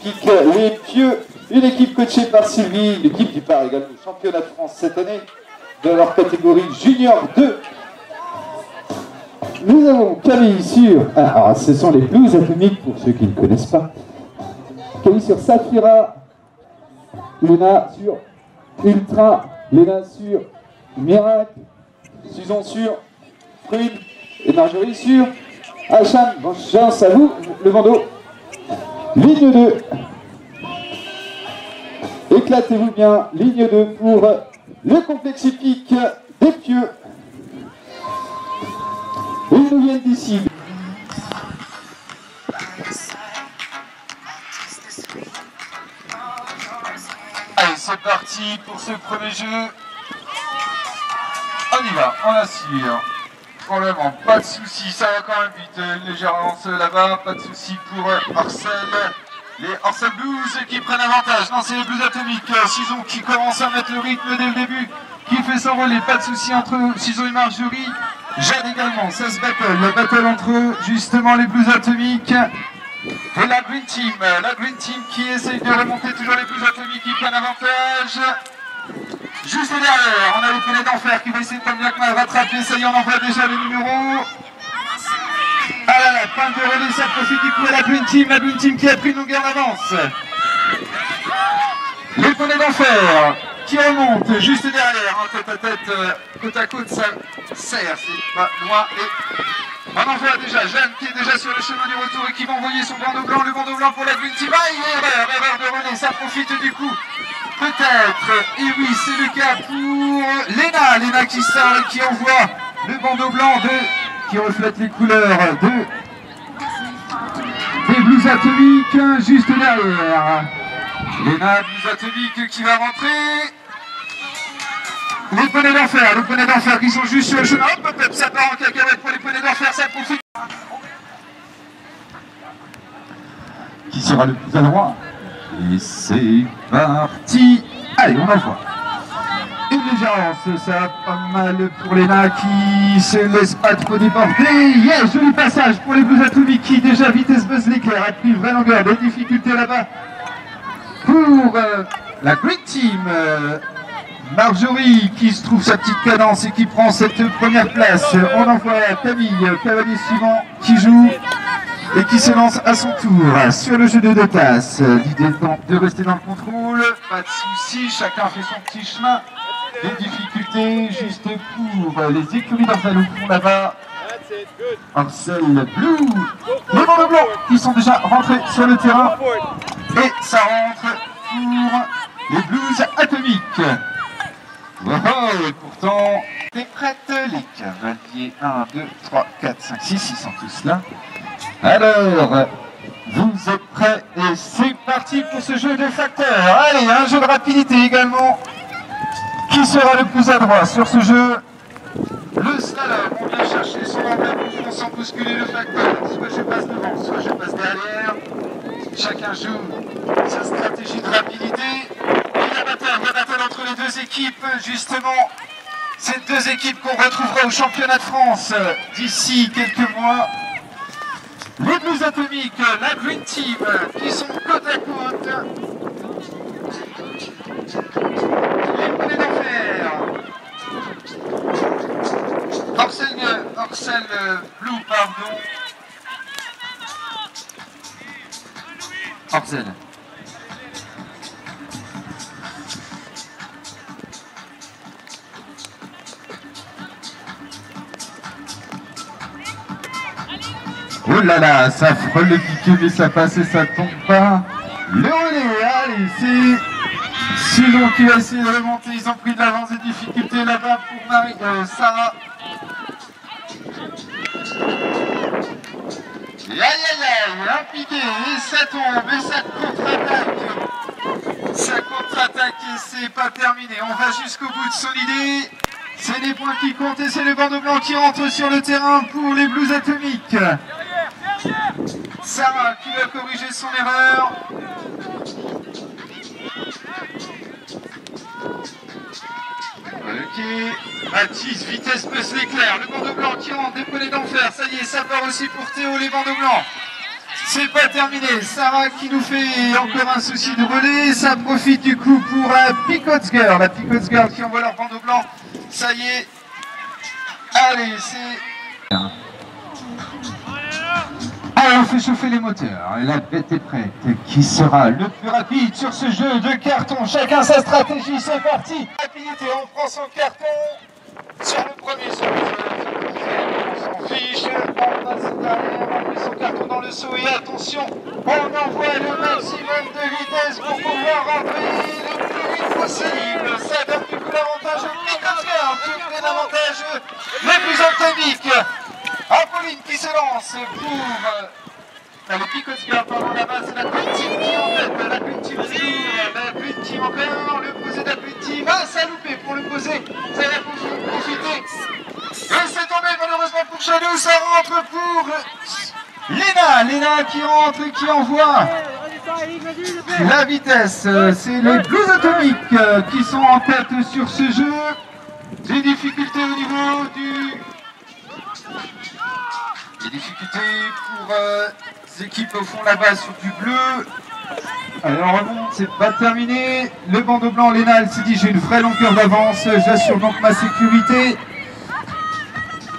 Les Pieux, une équipe coachée par Sylvie, l'équipe qui part également au championnat de France cette année, de leur catégorie Junior 2. Nous avons Camille sur, alors ce sont les Blues Atomiques pour ceux qui ne connaissent pas. Camille sur Safira, Léna sur Ultra, Léna sur Miracle, Susan sur Fruit et Marjorie sur Hacham. Bonne chance à vous, le bandeau. Ligne 2. Éclatez-vous bien, ligne 2 pour le complexe hippique des Pieux. Ils nous viennent d'ici. Allez, c'est parti pour ce premier jeu. On y va, on assure. Probablement, pas de soucis, ça va quand même vite. Une légère avance là-bas, pas de soucis pour Orcel. Les Orcel Blues qui prennent avantage. Non, c'est les Blues Atomiques. Ciseaux qui commence à mettre le rythme dès le début, qui fait s'envoler. Pas de soucis entre Ciseaux et Marjorie. Jade également, ça se battle. Le battle entre eux, justement, les Blues Atomiques et la Green Team. La Green Team qui essaye de remonter, toujours les Blues Atomiques qui prennent avantage. Juste derrière, on a les Poney d'Enfer qui va essayer de bien que mal rattraper. Ça y est, on envoie déjà les numéros. Ah là là, fin de relais, ça profite du coup à la Green Team qui a pris une longueur d'avance. Les Poney d'Enfer qui remontent juste derrière, hein, tête à tête, côte à côte, ça serre, c'est pas loin. Et on envoie déjà Jeanne qui est déjà sur le chemin du retour et qui va envoyer son bandeau blanc, le bandeau blanc pour la Green Team. Ah, erreur de relais, ça profite du coup. Peut-être, et oui, c'est le cas pour Léna qui sort et qui envoie le bandeau blanc qui reflète les couleurs des Blues Atomiques juste derrière. Léna, Blues Atomiques qui va rentrer. Les Poney d'Enfer qui sont juste sur le chemin. Hop, ça part en cacahuète pour les Poney d'Enfer, ça profite. Qui sera le plus à droite? Et c'est parti. Allez, on envoie. Une légère avance, ça va pas mal pour Léna qui se laisse pas trop déporter. Yes, joli passage pour les Blues Atomiques qui déjà vitesse buzz l'éclair a pris une vraie longueur, des difficultés là-bas pour la Green Team. Marjorie qui se trouve sa petite cadence et qui prend cette première place. On envoie Camille, cavalier suivant, qui joue et qui se lance à son tour sur le jeu de deux tasses. L'idée étant de rester dans le contrôle, pas de soucis, chacun fait son petit chemin. Les difficultés juste pour les écuries d'Orcel au fond là-bas. Orcel Blue, les bandeaux blancs qui sont déjà rentrés sur le terrain. Et ça rentre pour les Blues Atomiques. Wow, et pourtant, t'es prête, les cavaliers 1, 2, 3, 4, 5, 6, ils sont tous là. Alors, vous êtes prêts et c'est parti pour ce jeu de facteurs. Allez, un jeu de rapidité également. Qui sera le plus adroit sur ce jeu? Le slalom, on vient chercher son enveloppe sans bousculer le facteur. Soit je passe devant, soit je passe derrière. Chacun joue sa stratégie de rapidité. Et la bataille entre les deux équipes, justement. Ces deux équipes qu'on retrouvera au championnat de France d'ici quelques mois. Les Blues Atomiques, la Green Team, qui sont côte à côte. Les Poney d'Enfer. Orcel Blue, pardon. Orcel. Oh là là, ça frôle le piqué, mais ça passe et ça tombe pas. Le relais, allez, c'est Silon qui va essayer de remonter. Ils ont pris de l'avance et difficultés là-bas pour Sarah. Aïe aïe aïe, un piqué, et ça tombe, et ça contre-attaque. Ça contre-attaque et c'est pas terminé. On va jusqu'au bout de son idée. C'est les points qui comptent et c'est le bandeau blanc qui rentre sur le terrain pour les Blues Atomiques. Sarah qui va corriger son erreur. Ok, Mathis, vitesse l'éclair, le bandeau blanc qui rentre, des Poney d'Enfer, ça y est, ça part aussi pour Théo, les bandeaux blancs. C'est pas terminé. Sarah qui nous fait encore un souci de relais. Ça profite du coup pour Picots Girl. La Picots Girl qui envoie leur bandeau blanc. Ça y est. Allez, c'est... Allez, on fait chauffer les moteurs. Et la bête est prête. Qui sera le plus rapide sur ce jeu de carton? Chacun sa stratégie. C'est parti. Rapidité, on prend son carton. Sur le premier, sur le deuxième, on s'en fiche, on passe derrière, on met son carton dans le seau et attention, on envoie le maximum de vitesse pour pouvoir rentrer le plus vite possible. Ça donne du coup l'avantage au Picots Girl, qui fait l'avantage le plus atomique. Apolline qui se lance pour le Picots Girl, pardon, là-bas c'est la Green Team qui en fait, la Green Team la Green Team encore, le posé de la Green Team, ah ça a loupé pour le poser, ça va profiter. Et c'est tombé malheureusement pour Chadou, ça rentre pour Léna qui rentre et qui envoie la vitesse. C'est les Blues Atomiques qui sont en tête sur ce jeu. Des difficultés au niveau du... Des difficultés pour les équipes au fond là-bas sur du bleu. Alors on remonte, c'est pas terminé. Le bandeau blanc, Léna, elle s'est dit j'ai une vraie longueur d'avance, j'assure donc ma sécurité.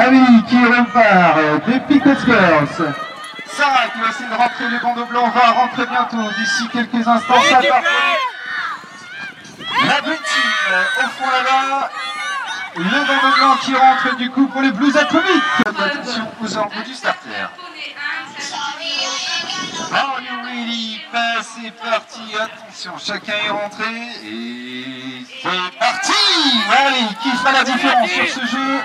Ah oui, qui repart des Picots Girls. Sarah qui va essayer de rentrer, le bandeau blanc va rentrer bientôt, d'ici quelques instants. Ça part. La Green Team au fond là-bas. Le bandeau blanc qui rentre du coup pour les Blues Atomiques. Attention aux ordres du starter. Are you ready? C'est parti, attention, chacun est rentré et c'est parti. Allez, qui fera la différence sur ce jeu?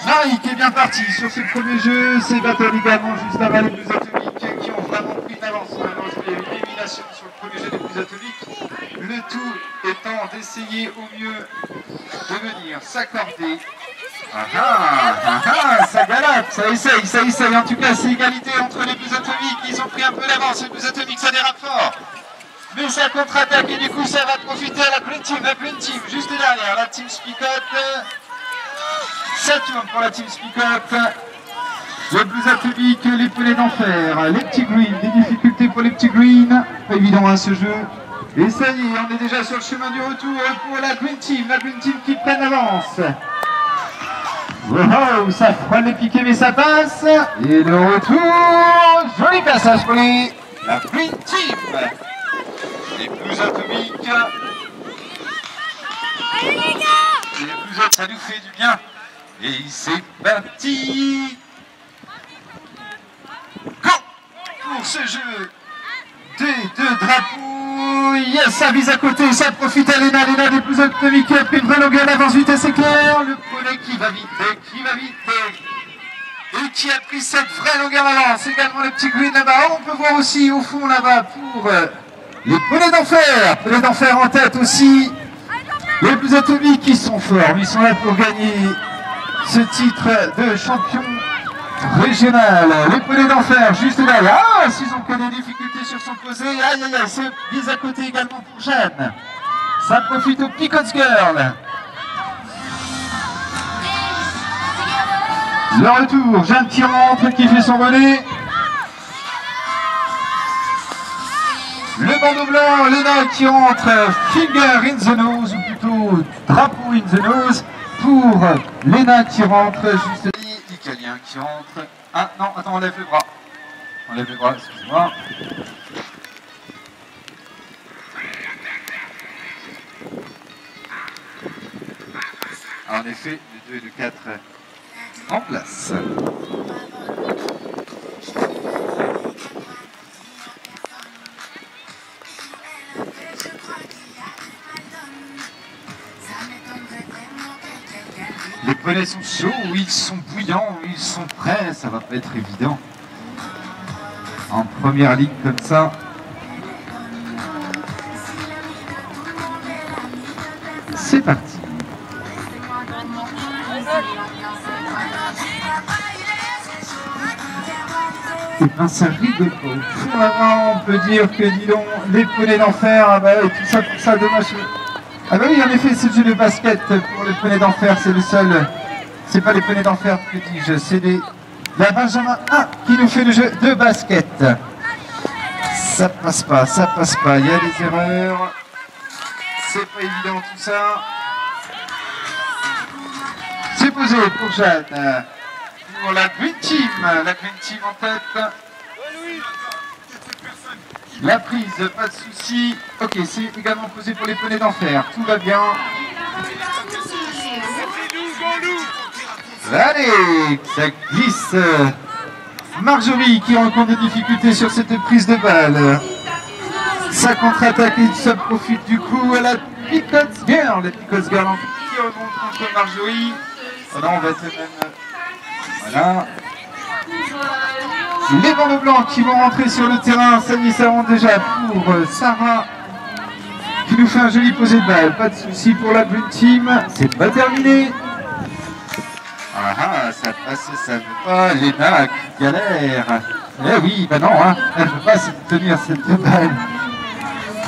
Marie qui est bien parti sur ce premier jeu, c'est batteur également juste avant les Blues Atomiques qui ont vraiment pris une avance. Malheureusement, il y a eu une élimination sur le premier jeu des Blues Atomiques. Le tout étant d'essayer au mieux de venir s'accorder. Ça galope, ça essaye. En tout cas, c'est égalité entre les Blues Atomiques. Ils ont pris un peu d'avance. Les Blues Atomiques, ça dérape fort. Mais ça contre-attaque et du coup, ça va profiter à la Green Team. La Green Team, juste derrière. La Team Speak Up. Ça tourne pour la Team Speak Up. Les Blues Atomiques, les pelés d'enfer. Les petits greens, des difficultés pour les petits greens. Pas évident à ce jeu. Et ça y est, on est déjà sur le chemin du retour pour la Green Team qui prenne l'avance. Wow, ça frôle les piquets mais ça passe. Et le retour, joli passage pour la Green Team. Les Blues Atomiques. Les Blues Atomiques, ça nous fait du bien. Et c'est parti. Go pour ce jeu des deux drapeaux. Yes, ça vise à côté, ça profite à Léna des Blues Atomiques qui a pris une vraie longueur d'avance, vitesse éclair. Le poney qui va vite. Et qui a pris cette vraie longueur d'avance. Également le petit green là-bas. On peut voir aussi au fond là-bas pour les poneys d'enfer. Poneys d'enfer en tête aussi. Les Blues Atomiques qui sont forts. Ils sont là pour gagner ce titre de champion régional. Les poneys d'enfer juste là. Ah, s'ils ont connu des difficultés sur son posé. Aïe, c'est mise à côté également pour Jeanne. Ça profite aux Picots Girl. Le retour, Jeanne qui rentre, qui fait son volet. Le bandeau blanc, Léna qui rentre, finger in the nose, ou plutôt drapeau in the nose, pour Léna qui rentre, juste l'Italien qui rentre. Ah non, attends, enlève le bras. Enlève le bras, excuse-moi. En effet, le 2 et le 4 en place. Les poneys sont chauds, ils sont bouillants, ils sont prêts, ça va pas être évident. En première ligue comme ça. C'est parti. Et ben ça rigole pas. Vraiment, on peut dire que, dis donc, les poneys d'enfer, ah bah ouais, tout ça pour ça, dommage. Ah bah oui, en effet, c'est le jeu de basket pour les poneys d'enfer, c'est le seul. C'est pas les poneys d'enfer, que dis-je, c'est la Benjamin 1 qui nous fait le jeu de basket. Ça passe pas, ça passe pas. Il y a des erreurs. C'est pas évident tout ça. C'est posé pour Jeanne. Pour la Green Team. La Green Team en tête. La prise, pas de souci. Ok, c'est également posé pour les poneys d'enfer. Tout va bien. Allez, ça glisse. Marjorie qui rencontre des difficultés sur cette prise de balle. Ça contre-attaque et ça profite du coup à la Picots Girl. La Picots Girl qui remonte contre Marjorie. Oh non, on va être même. Voilà. Les bandes blancs qui vont rentrer sur le terrain. Ça y est, ça rentre déjà pour Sarah qui nous fait un joli posé de balle. Pas de souci pour la Blue Team. C'est pas terminé. Ah, ça passe, ça ne veut pas. Léna qui galère. Eh oui, bah non, hein, elle ne veut pas se tenir cette balle.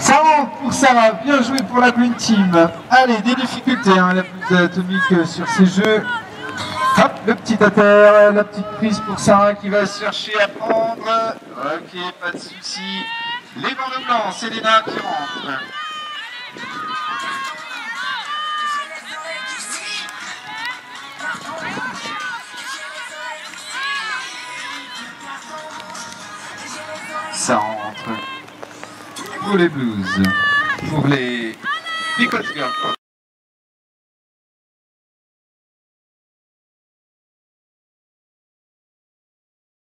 Ça rentre pour Sarah, bien joué pour la Green Team. Allez, des difficultés, hein, la plus atomique sur ces jeux. Hop, le petit à terre, la petite prise pour Sarah qui va se chercher à prendre. Ok, pas de souci. Les bandes blancs, c'est Léna qui rentre. Ça rentre pour les Blues, pour les Picots Girls.